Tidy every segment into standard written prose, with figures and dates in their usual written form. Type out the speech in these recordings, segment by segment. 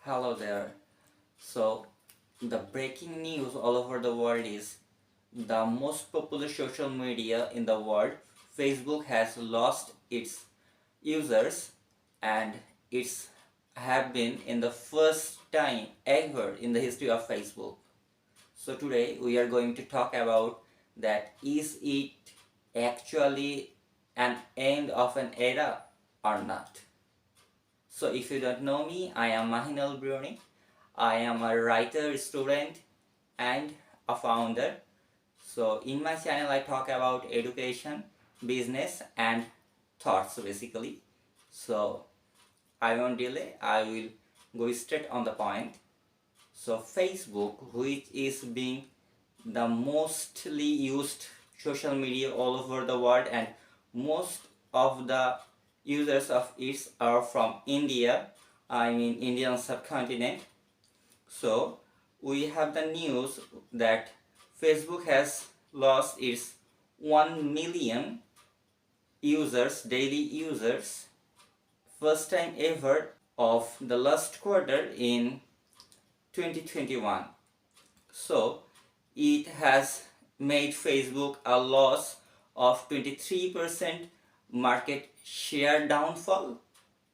Hello there. So, the breaking news all over the world is the most popular social media in the world, Facebook, has lost its users, and it's have been in the first time ever in the history of Facebook. So today we are going to talk about that, is it actually an end of an era or not? So if you don't know me, I am Mahinalberuni. I am a writer, student, and a founder. So in my channel I talk about education, business, and thoughts basically. So I won't delay, I will go straight on the point. So Facebook, which is being the mostly used social media all over the world, and most of the users of it are from India, I mean Indian subcontinent. So we have the news that Facebook has lost its 1 million users, daily users, first time ever of the last quarter in 2021. So it has made Facebook a loss of 23% market share downfall,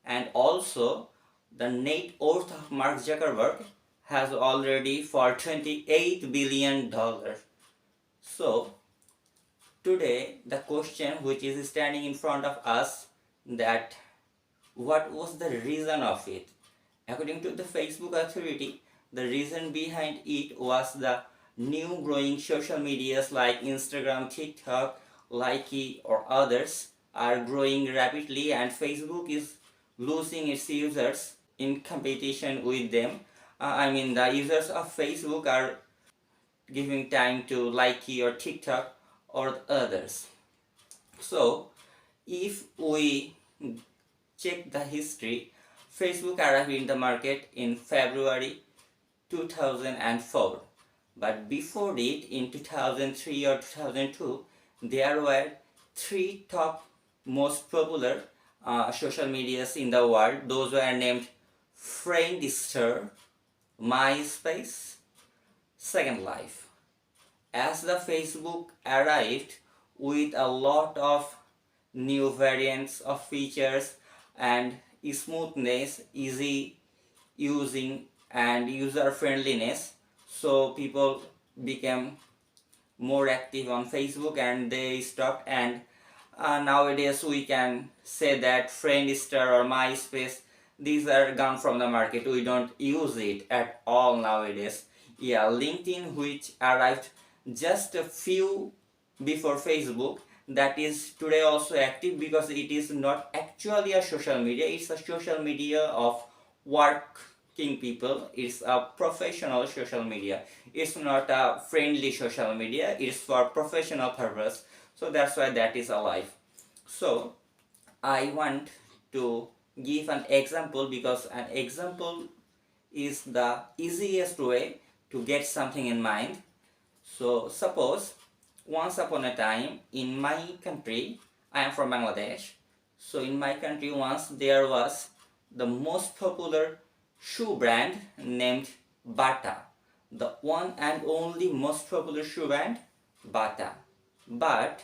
and also the net worth of Mark Zuckerberg has already for $28 billion. So today the question which is standing in front of us, that what was the reason of it? According to the Facebook authority, the reason behind it was the new growing social medias like Instagram, TikTok, Likey, or others are growing rapidly, and Facebook is losing its users in competition with them. I mean, the users of Facebook are giving time to Likey or TikTok or others. So, if we check the history, Facebook arrived in the market in February 2004. But before it, in 2003 or 2002, there were three top most popular social medias in the world. Those were named Friendster, MySpace, Second Life. As the Facebook arrived with a lot of new variants of features and smoothness, easy using, and user friendliness, so people became more active on Facebook and they stopped. And nowadays we can say that Friendster or MySpace, these are gone from the market. We don't use it at all nowadays. Yeah, LinkedIn, which arrived just a few before Facebook, that is today also active because it is not actually a social media, it's a social media of working people. It's a professional social media, it's not a friendly social media, it's for professional purpose. So that's why that is alive. So I want to give an example, because an example is the easiest way to get something in mind. So suppose once upon a time in my country, I am from Bangladesh. So in my country once there was the most popular shoe brand named Bata. The one and only most popular shoe brand, Bata. But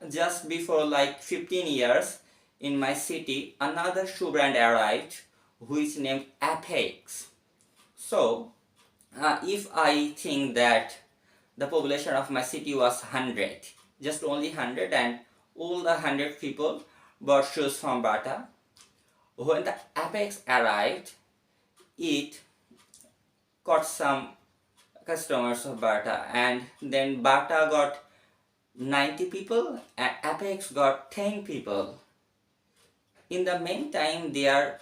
just before like 15 years, in my city another shoe brand arrived which named Apex. So if I think that the population of my city was 100, just only 100, and all the 100 people bought shoes from Bata. When the Apex arrived, it got some customers of Bata, and then Bata got 90 people and Apex got 10 people. In the meantime, there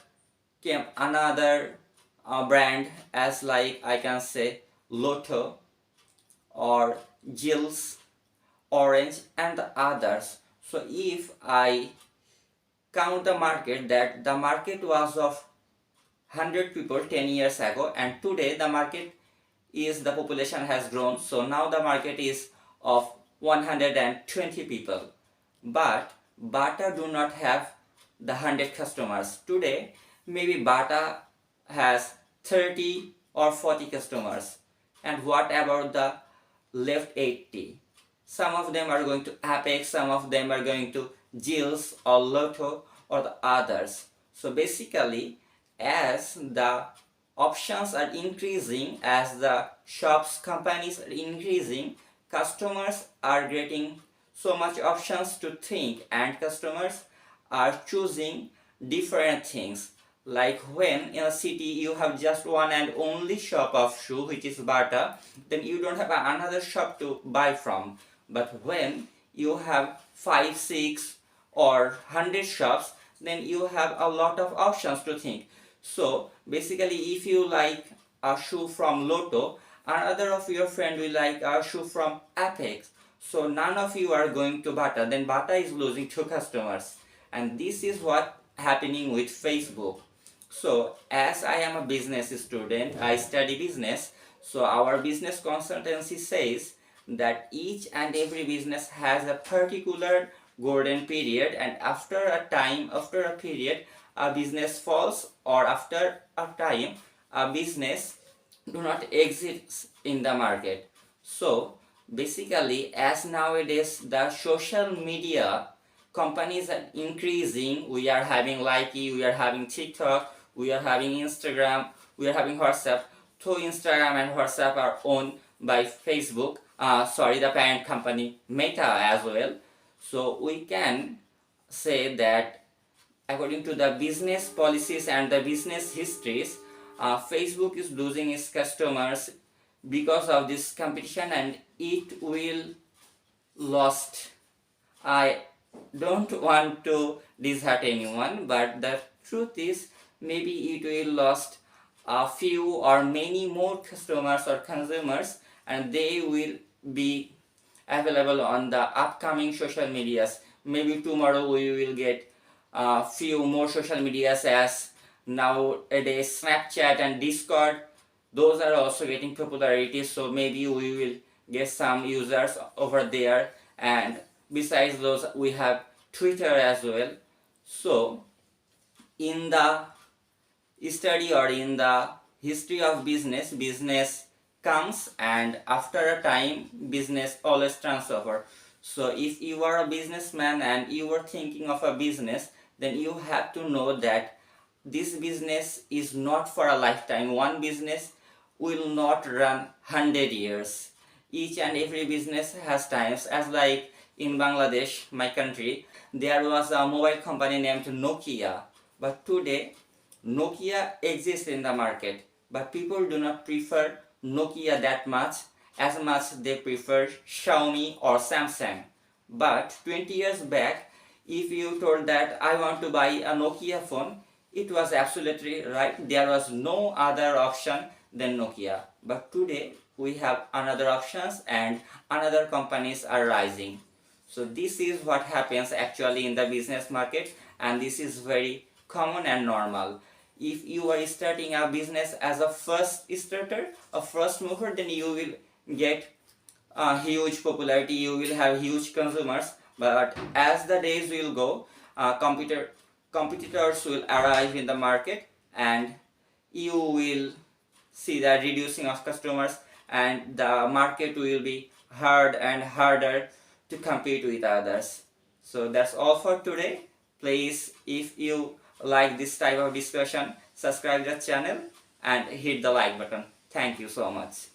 came another brand, as like I can say Lotto or Jill's, Orange, and the others. So if I count the market, that the market was of 100 people 10 years ago, and today the market is, the population has grown, so now the market is of 120 people. But Bata do not have the 100 customers. Today maybe Bata has 30 or 40 customers. And what about the left 80? Some of them are going to Apex, some of them are going to Jills or Lotto or the others. So basically, as the options are increasing, as the shops companies are increasing, customers are getting so much options to think, and customers are choosing different things. Like when in a city you have just one and only shop of shoe, which is Bata, then you don't have another shop to buy from. But when you have 5, 6 or 100 shops, then you have a lot of options to think. So basically, if you like a shoe from Lotto, another of your friend will like a shoe from Apex. So none of you are going to Bata, then Bata is losing 2 customers. And this is what happening with Facebook. So as I am a business student, I study business. So our business consultancy says that each and every business has a particular golden period, and after a period, a business falls, or after a time, a business do not exist in the market. So basically, as nowadays the social media companies are increasing, we are having Likey, we are having TikTok, we are having Instagram, we are having WhatsApp. So Instagram and WhatsApp are owned by Facebook, the parent company Meta as well. So we can say that according to the business policies and the business histories, Facebook is losing its customers because of this competition, and it will lost. I don't want to disheart anyone, but the truth is maybe it will lost a few or many more customers or consumers, and they will be available on the upcoming social medias. Maybe tomorrow we will get a few more social medias, as nowadays Snapchat and Discord, those are also getting popularity. So maybe we will get some users over there, and besides those we have Twitter as well. So in the study or in the history of business, business comes, and after a time business always transfer. So if you are a businessman and you are thinking of a business, then you have to know that this business is not for a lifetime. One business will not run 100 years. Each and every business has times. As like in Bangladesh, my country, there was a mobile company named Nokia, but today Nokia exists in the market, but people do not prefer Nokia that much as they prefer Xiaomi or Samsung. But 20 years back, if you told that I want to buy a Nokia phone, it was absolutely right. There was no other option than Nokia. But today we have another options, and another companies are rising. So this is what happens actually in the business market, and this is very common and normal. If you are starting a business as a first starter, a first mover, then you will get a huge popularity, you will have huge consumers. But as the days will go, competitors will arrive in the market, and you will see the reducing of customers, and the market will be hard and harder to compete with others. So that's all for today. Please, if you like this type of discussion, subscribe the channel and hit the like button. Thank you so much.